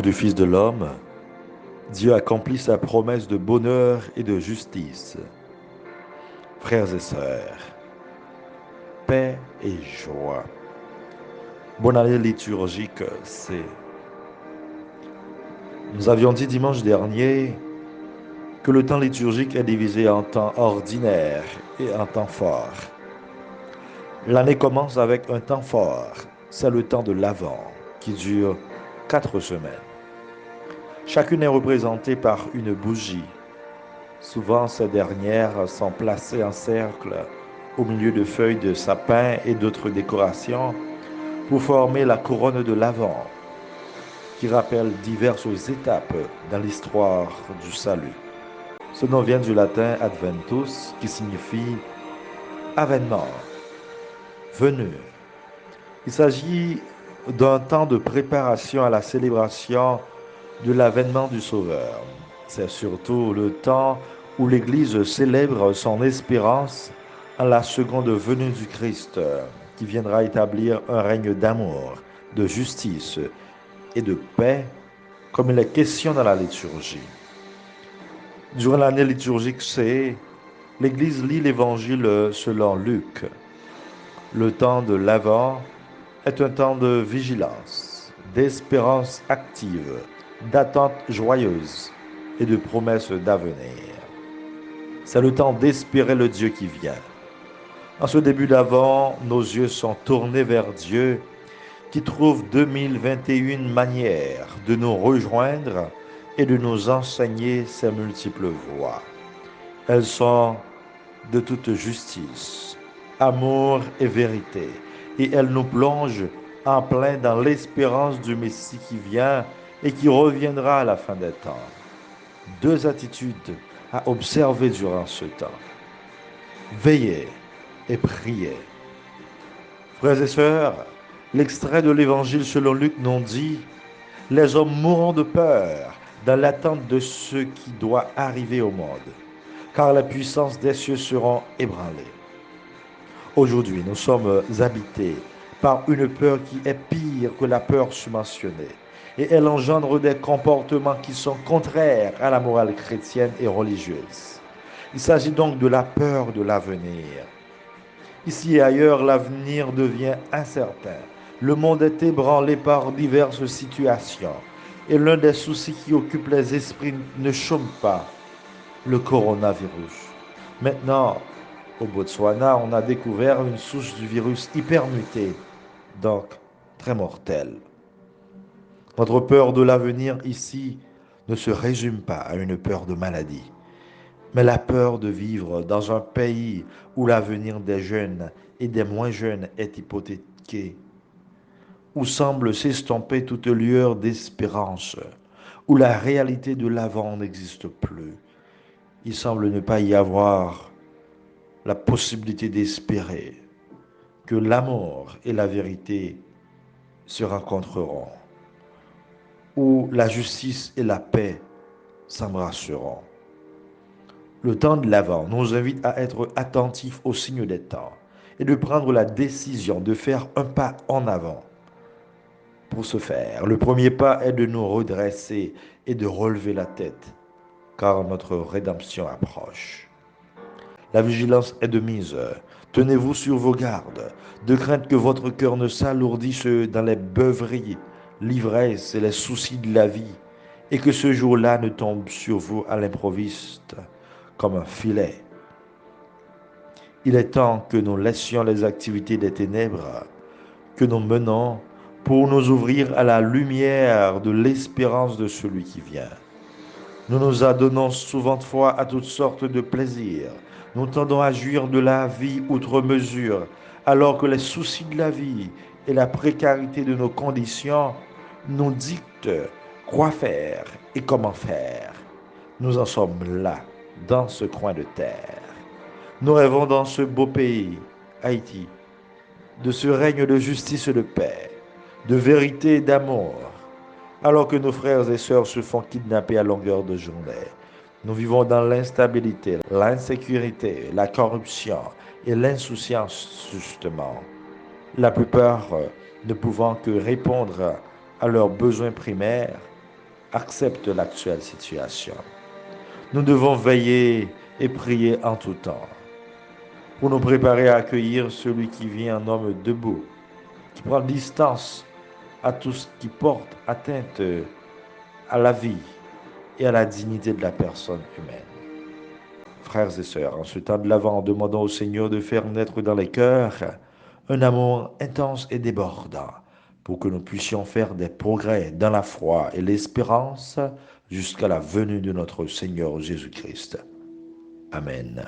jour du Fils de l'homme, Dieu accomplit sa promesse de bonheur et de justice. Frères et sœurs, paix et joie. Bonne année liturgique, c'est. Nous avions dit dimanche dernier que le temps liturgique est divisé en temps ordinaire et en temps fort. L'année commence avec un temps fort, c'est le temps de l'Avent, qui dure 4 semaines. Chacune est représentée par une bougie. Souvent, ces dernières sont placées en cercle au milieu de feuilles de sapin et d'autres décorations pour former la couronne de l'Avent, qui rappelle diverses étapes dans l'histoire du salut. Ce nom vient du latin adventus, qui signifie avènement, venue. Il s'agit d'un temps de préparation à la célébration de l'avènement du Sauveur. C'est surtout le temps où l'Église célèbre son espérance en la seconde venue du Christ, qui viendra établir un règne d'amour, de justice et de paix, comme il est question dans la liturgie. Durant l'année liturgique C, l'Église lit l'Évangile selon Luc. Le temps de l'Avent est un temps de vigilance, d'espérance active, d'attente joyeuse et de promesses d'avenir. C'est le temps d'espérer le Dieu qui vient. En ce début d'Avent, nos yeux sont tournés vers Dieu qui trouve 2021 manières de nous rejoindre et de nous enseigner ses multiples voies. Elles sont de toute justice, amour et vérité, et elles nous plongent en plein dans l'espérance du Messie qui vient et qui reviendra à la fin des temps. Deux attitudes à observer durant ce temps. Veillez et priez. Frères et sœurs, l'extrait de l'Évangile selon Luc nous dit, les hommes mourront de peur dans l'attente de ce qui doit arriver au monde, car les puissances des cieux seront ébranlées. Aujourd'hui, nous sommes habités par une peur qui est pire que la peur subventionnée, et elle engendre des comportements qui sont contraires à la morale chrétienne et religieuse. Il s'agit donc de la peur de l'avenir. Ici et ailleurs, l'avenir devient incertain. Le monde est ébranlé par diverses situations. Et l'un des soucis qui occupent les esprits ne chôme pas, le coronavirus. Maintenant, au Botswana, on a découvert une souche du virus hypermuté, donc très mortelle. Notre peur de l'avenir ici ne se résume pas à une peur de maladie, mais la peur de vivre dans un pays où l'avenir des jeunes et des moins jeunes est hypothéqué, où semble s'estomper toute lueur d'espérance, où la réalité de l'avant n'existe plus. Il semble ne pas y avoir la possibilité d'espérer que l'amour et la vérité se rencontreront, où la justice et la paix s'embrasseront. Le temps de l'Avent nous invite à être attentifs aux signes des temps et de prendre la décision de faire un pas en avant. Pour ce faire, le premier pas est de nous redresser et de relever la tête, car notre rédemption approche. La vigilance est de mise. Tenez-vous sur vos gardes, de crainte que votre cœur ne s'alourdisse dans les beuveries, l'ivresse et les soucis de la vie, et que ce jour-là ne tombe sur vous à l'improviste, comme un filet. Il est temps que nous laissions les activités des ténèbres que nous menons pour nous ouvrir à la lumière de l'espérance de celui qui vient. Nous nous adonnons souvent de fois à toutes sortes de plaisirs. Nous tendons à jouir de la vie outre mesure, alors que les soucis de la vie et la précarité de nos conditions nous dictent quoi faire et comment faire. Nous en sommes là, dans ce coin de terre. Nous rêvons dans ce beau pays, Haïti, de ce règne de justice et de paix, de vérité et d'amour, alors que nos frères et sœurs se font kidnapper à longueur de journée. Nous vivons dans l'instabilité, l'insécurité, la corruption et l'insouciance, justement. La plupart ne pouvant que répondre à leurs besoins primaires, accepte l'actuelle situation. Nous devons veiller et prier en tout temps pour nous préparer à accueillir celui qui vient en homme debout, qui prend distance à tout ce qui porte atteinte à la vie et à la dignité de la personne humaine. Frères et sœurs, en ce temps de l'Avent, demandons au Seigneur de faire naître dans les cœurs un amour intense et débordant pour que nous puissions faire des progrès dans la foi et l'espérance jusqu'à la venue de notre Seigneur Jésus-Christ. Amen.